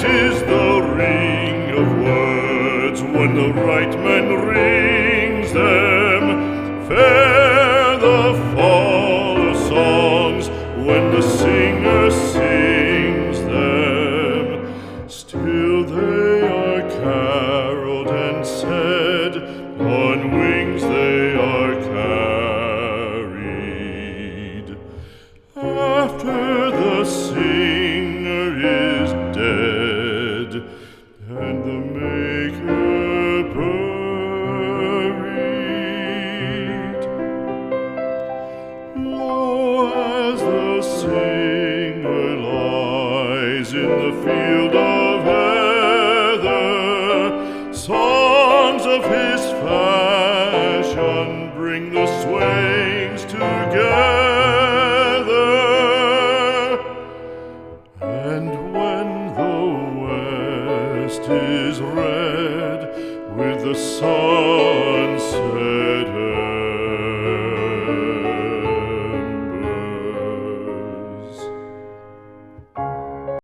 is the ring of words when the right man rings them. Fair the fall of songs when the singer sings them. Still they are caroled and said, on wings they are carried. After the singer is dead and the maker buried, lo, as the singer lies in the field of heather, songs of his fashion bring the swains together. And when the west is red with the sunset